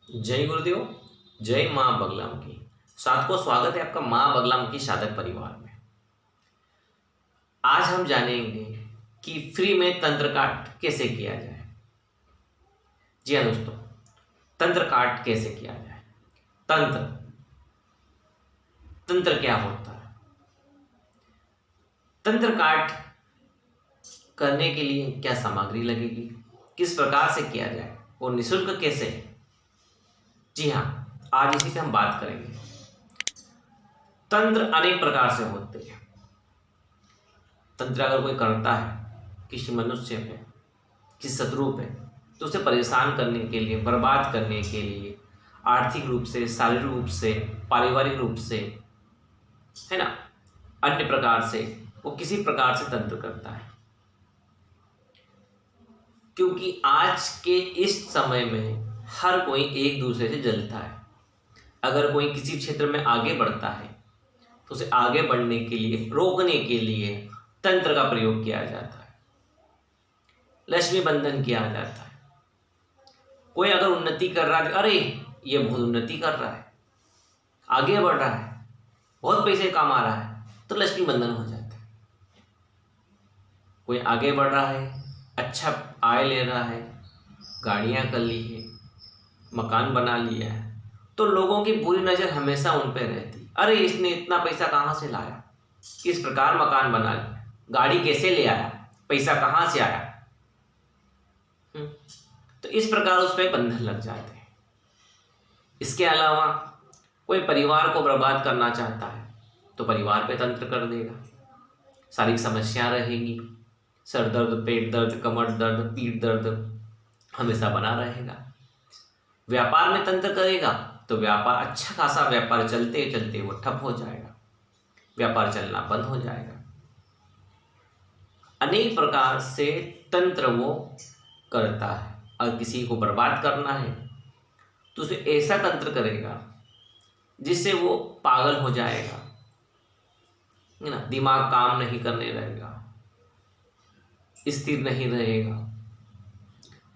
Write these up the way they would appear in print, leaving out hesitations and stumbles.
जय गुरुदेव। जय माँ बगलाम की। साथ को स्वागत है आपका माँ बगलाम की साधक परिवार में। आज हम जानेंगे कि फ्री में तंत्र काट कैसे किया जाए। जी हाँ दोस्तों, तंत्र काट कैसे किया जाए। तंत्र तंत्र क्या होता है? तंत्र काट करने के लिए क्या सामग्री लगेगी, किस प्रकार से किया जाए और निःशुल्क कैसे? जी हाँ, आज इसी पे हम बात करेंगे। तंत्र अनेक प्रकार से होते हैं। तंत्र अगर कोई करता है किसी मनुष्य पे, किसी शत्रु पे, तो उसे परेशान करने के लिए, बर्बाद करने के लिए, आर्थिक रूप से, शारीरिक रूप से, पारिवारिक रूप से, है ना, अन्य प्रकार से वो किसी प्रकार से तंत्र करता है। क्योंकि आज के इस समय में हर कोई एक दूसरे से जलता है। अगर कोई किसी क्षेत्र में आगे बढ़ता है तो उसे आगे बढ़ने के लिए, रोकने के लिए तंत्र का प्रयोग किया जाता है, लक्ष्मी बंधन किया जाता है। कोई अगर उन्नति कर रहा है, अरे ये बहुत उन्नति कर रहा है, आगे बढ़ रहा है, बहुत पैसे कमा रहा है, तो लक्ष्मी बंधन हो जाता है। कोई आगे बढ़ रहा है, अच्छा आय ले रहा है, गाड़ियां कर ली है, मकान बना लिया है, तो लोगों की बुरी नज़र हमेशा उन पर रहती। अरे इसने इतना पैसा कहाँ से लाया, किस प्रकार मकान बना लिया, गाड़ी कैसे ले आया, पैसा कहाँ से आया। तो इस प्रकार उस पर बंधन लग जाते हैं। इसके अलावा कोई परिवार को बर्बाद करना चाहता है तो परिवार पे तंत्र कर देगा। शारीरिक समस्या रहेगी, सर दर्द, पेट दर्द, कमर दर्द, पीठ दर्द हमेशा बना रहेगा। व्यापार में तंत्र करेगा तो व्यापार, अच्छा खासा व्यापार चलते चलते वो ठप हो जाएगा, व्यापार चलना बंद हो जाएगा। अनेक प्रकार से तंत्र वो करता है। अगर किसी को बर्बाद करना है तो उसे ऐसा तंत्र करेगा जिससे वो पागल हो जाएगा, है ना, दिमाग काम नहीं करने लगेगा, स्थिर नहीं रहेगा,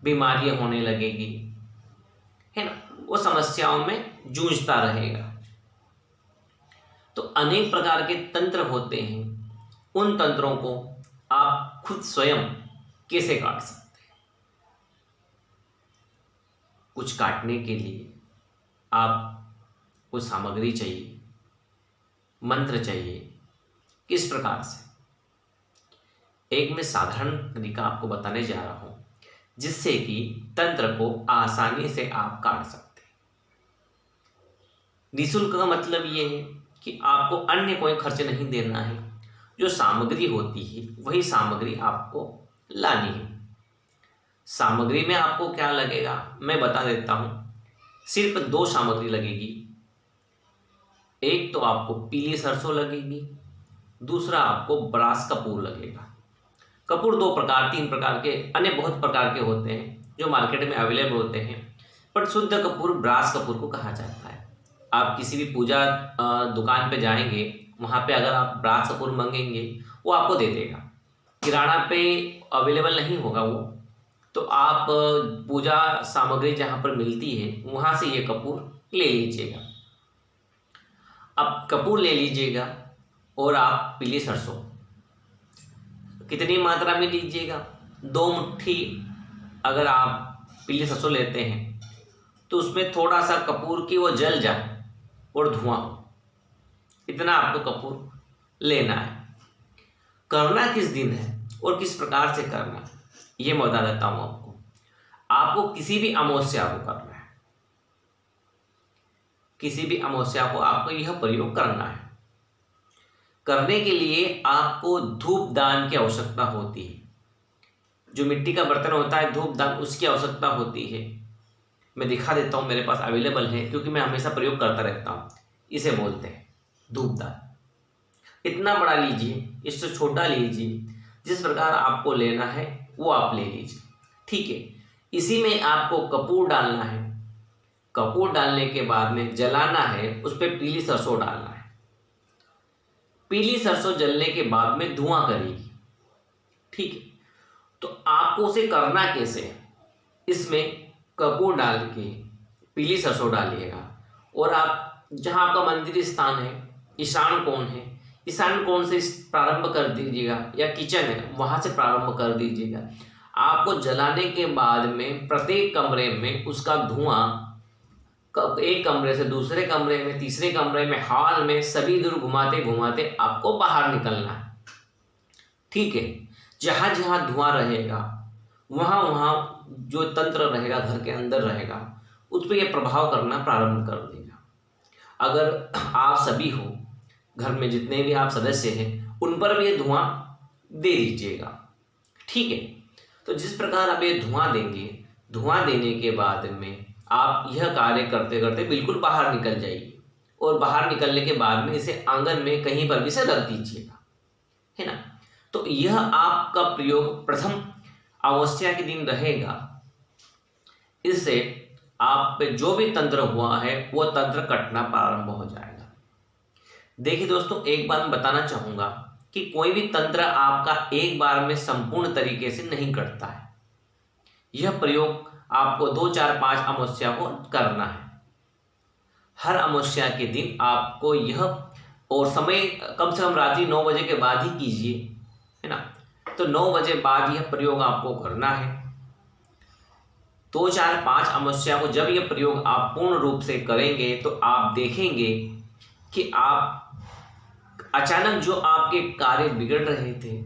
बीमारियां होने लगेगी, है ना, वो समस्याओं में जूझता रहेगा। तो अनेक प्रकार के तंत्र होते हैं। उन तंत्रों को आप खुद स्वयं कैसे काट सकते हैं? कुछ काटने के लिए आप कुछ सामग्री चाहिए, मंत्र चाहिए। किस प्रकार से? एक मैं साधारण तरीका आपको बताने जा रहा हूं जिससे कि तंत्र को आसानी से आप काट सकते हैं। निःशुल्क का मतलब ये है कि आपको अन्य कोई खर्च नहीं देना है। जो सामग्री होती है वही सामग्री आपको लानी है। सामग्री में आपको क्या लगेगा मैं बता देता हूं। सिर्फ दो सामग्री लगेगी। एक तो आपको पीली सरसों लगेगी, दूसरा आपको ब्रास कपूर लगेगा। कपूर दो प्रकार, तीन प्रकार के, अन्य बहुत प्रकार के होते हैं जो मार्केट में अवेलेबल होते हैं, पर शुद्ध कपूर ब्रास कपूर को कहा जाता है। आप किसी भी पूजा दुकान पे जाएंगे, वहाँ पे अगर आप ब्रास कपूर मांगेंगे वो आपको दे देगा। किराना पे अवेलेबल नहीं होगा वो, तो आप पूजा सामग्री जहाँ पर मिलती है वहाँ से ये कपूर ले लीजिएगा। अब कपूर ले लीजिएगा और आप पीली सरसों कितनी मात्रा में लीजिएगा? 2 मुट्ठी अगर आप पीली सरसों लेते हैं तो उसमें थोड़ा सा कपूर की वो जल जाए और धुआं हो, इतना आपको कपूर लेना है। करना किस दिन है और किस प्रकार से करना है ये मैं बता देता हूं आपको। आपको किसी भी अमावस्या को करना है, किसी भी अमावस्या को आपको यह प्रयोग करना है। करने के लिए आपको धूप दान की आवश्यकता होती है। जो मिट्टी का बर्तन होता है धूप दान, उसकी आवश्यकता होती है। मैं दिखा देता हूँ, मेरे पास अवेलेबल है क्योंकि मैं हमेशा प्रयोग करता रहता हूँ। इसे बोलते हैं धूप दान। इतना बड़ा लीजिए, इससे छोटा लीजिए, जिस प्रकार आपको लेना है वो आप ले लीजिए, ठीक है। इसी में आपको कपूर डालना है। कपूर डालने के बाद में जलाना है, उस पर पीली सरसों डालना है। पीली सरसों जलने के बाद में धुआं करेगी, ठीक है। तो आपको उसे करना कैसे है? इसमें कपूर डाल के पीली सरसों डालिएगा। और आप जहाँ आपका मंदिर स्थान है, ईशान कोण है, ईशान कोण से प्रारंभ कर दीजिएगा, या किचन है वहाँ से प्रारंभ कर दीजिएगा। आपको जलाने के बाद में प्रत्येक कमरे में उसका धुआं, एक कमरे से दूसरे कमरे में, तीसरे कमरे में, हॉल में, सभी दूर घुमाते घुमाते आपको बाहर निकलना है। ठीक है, जहाँ जहाँ धुआं रहेगा वहाँ वहाँ जो तंत्र रहेगा घर के अंदर रहेगा, उस पर यह प्रभाव करना प्रारंभ कर देगा। अगर आप सभी हो, घर में जितने भी आप सदस्य हैं, उन पर भी ये धुआं दे दीजिएगा। ठीक है, तो जिस प्रकार आप ये धुआं देंगे, धुआं देने के बाद में आप यह कार्य करते करते बिल्कुल बाहर निकल जाइए, और बाहर निकलने के बाद में इसे आंगन में कहीं पर भी से रख दीजिएगा, है ना। तो यह आपका प्रयोग प्रथम अमावस्या के दिन रहेगा। इससे आप पे जो भी तंत्र हुआ है वो तंत्र कटना प्रारंभ हो जाएगा। देखिए दोस्तों, एक बात मैं बताना चाहूंगा कि कोई भी तंत्र आपका एक बार में संपूर्ण तरीके से नहीं कटता है। यह प्रयोग आपको 2, 4, 5 अमावस्या को करना है। हर अमावस्या के दिन आपको यह, और समय कम से कम रात्रि 9 बजे के बाद ही कीजिए, है ना। तो 9 बजे बाद यह प्रयोग आपको करना है। 2, 4, 5 अमावस्या को जब यह प्रयोग आप पूर्ण रूप से करेंगे तो आप देखेंगे कि आप अचानक जो आपके कार्य बिगड़ रहे थे,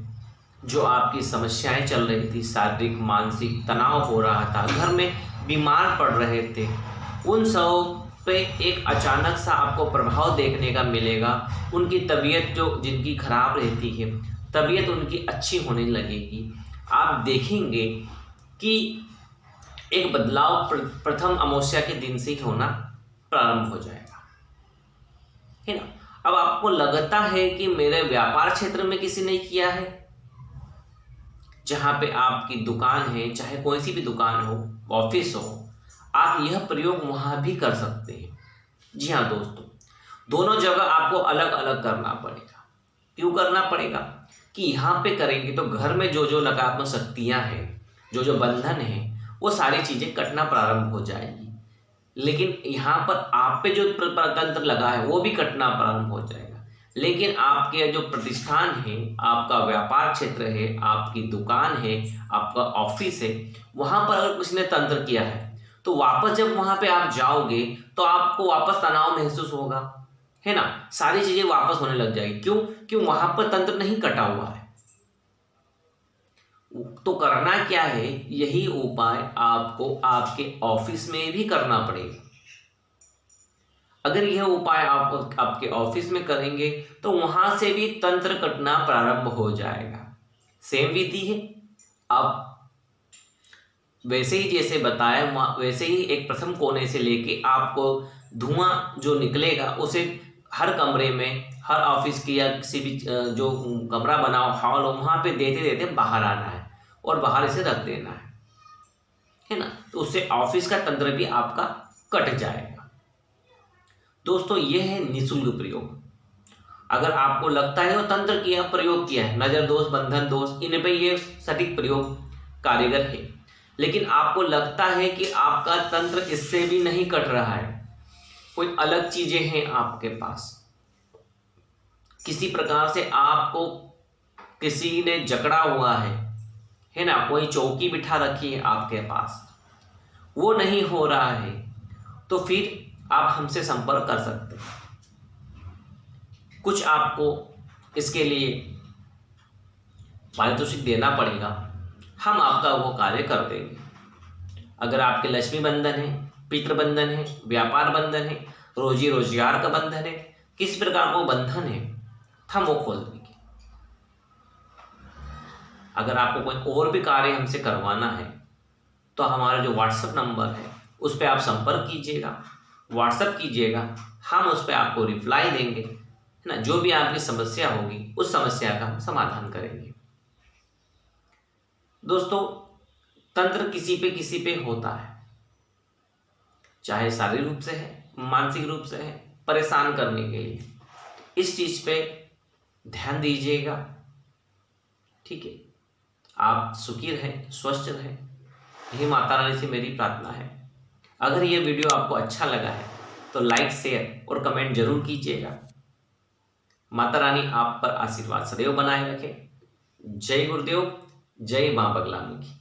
जो आपकी समस्याएं चल रही थी, शारीरिक मानसिक तनाव हो रहा था, घर में बीमार पड़ रहे थे, उन सब पे एक अचानक सा आपको प्रभाव देखने का मिलेगा। उनकी तबीयत जो जिनकी खराब रहती है, तबीयत उनकी अच्छी होने लगेगी। आप देखेंगे कि एक बदलाव प्रथम अमावस्या के दिन से ही होना प्रारंभ हो जाएगा, है ना। अब आपको लगता है कि मेरे व्यापार क्षेत्र में किसी ने किया है, जहां पे आपकी दुकान है, चाहे कोई सी भी दुकान हो, ऑफिस हो, आप यह प्रयोग वहां भी कर सकते हैं। जी हाँ दोस्तों, दोनों जगह आपको अलग अलग करना पड़ेगा। क्यों करना पड़ेगा? कि यहाँ पे करेंगे तो घर में जो जो नकारात्मक शक्तियाँ हैं, जो जो बंधन है, वो सारी चीजें कटना प्रारंभ हो जाएगी। लेकिन यहाँ पर आप पे जो तंत्र लगा है वो भी कटना प्रारंभ हो जाएगा। लेकिन आपके जो प्रतिष्ठान है, आपका व्यापार क्षेत्र है, आपकी दुकान है, आपका ऑफिस है, वहां पर अगर किसी ने तंत्र किया है तो वापस जब वहां पे आप जाओगे तो आपको वापस तनाव महसूस होगा, है ना। सारी चीजें वापस होने लग जाएगी। क्यों? क्यों? वहां पर तंत्र नहीं कटा हुआ है। तो करना क्या है, यही उपाय आपको आपके ऑफिस में भी करना पड़ेगा। अगर यह उपाय आप आपके ऑफिस में करेंगे तो वहां से भी तंत्र कटना प्रारंभ हो जाएगा। सेम विधि है। आप वैसे ही जैसे बताया, वैसे ही एक प्रथम कोने से लेके आपको धुआं जो निकलेगा उसे हर कमरे में, हर ऑफिस की या किसी भी जो कमरा बनाओ, हॉल हो, वहां पे देते देते बाहर आना है और बाहर इसे रख देना है ना। तो उससे ऑफिस का तंत्र भी आपका कट जाएगा। दोस्तों, यह है निःशुल्क प्रयोग। अगर आपको लगता है वो तंत्र किया, प्रयोग किया है, नजर दोष, बंधन दोष, इन पे ये सटीक प्रयोग कारीगर है, लेकिन आपको लगता है कि आपका तंत्र इससे भी नहीं कट रहा है, कोई अलग चीजें हैं आपके पास, किसी प्रकार से आपको किसी ने जकड़ा हुआ है ना, कोई चौकी बिठा रखी है आपके पास, वो नहीं हो रहा है, तो फिर आप हमसे संपर्क कर सकते हैं। कुछ आपको इसके लिए पारितोषिक देना पड़ेगा, हम आपका वो कार्य कर देंगे। अगर आपके लक्ष्मी बंधन है, पितृ बंधन है, व्यापार बंधन है, रोजी रोजगार का बंधन है, किस प्रकार को बंधन है, हम वो खोल देंगे। अगर आपको कोई और भी कार्य हमसे करवाना है तो हमारा जो व्हाट्सएप नंबर है उस पर आप संपर्क कीजिएगा, व्हाट्सएप कीजिएगा, हम उस पर आपको रिप्लाई देंगे, है ना। जो भी आपकी समस्या होगी उस समस्या का हम समाधान करेंगे। दोस्तों, तंत्र किसी पे होता है, चाहे शारीरिक रूप से है, मानसिक रूप से है, परेशान करने के लिए। इस चीज पे ध्यान दीजिएगा, ठीक है। आप सुखी रहें, स्वस्थ रहें, यही माता रानी से मेरी प्रार्थना है। अगर ये वीडियो आपको अच्छा लगा है तो लाइक, शेयर और कमेंट जरूर कीजिएगा। माता रानी आप पर आशीर्वाद सदैव बनाए रखे। जय गुरुदेव, जय मां बगलामुखी।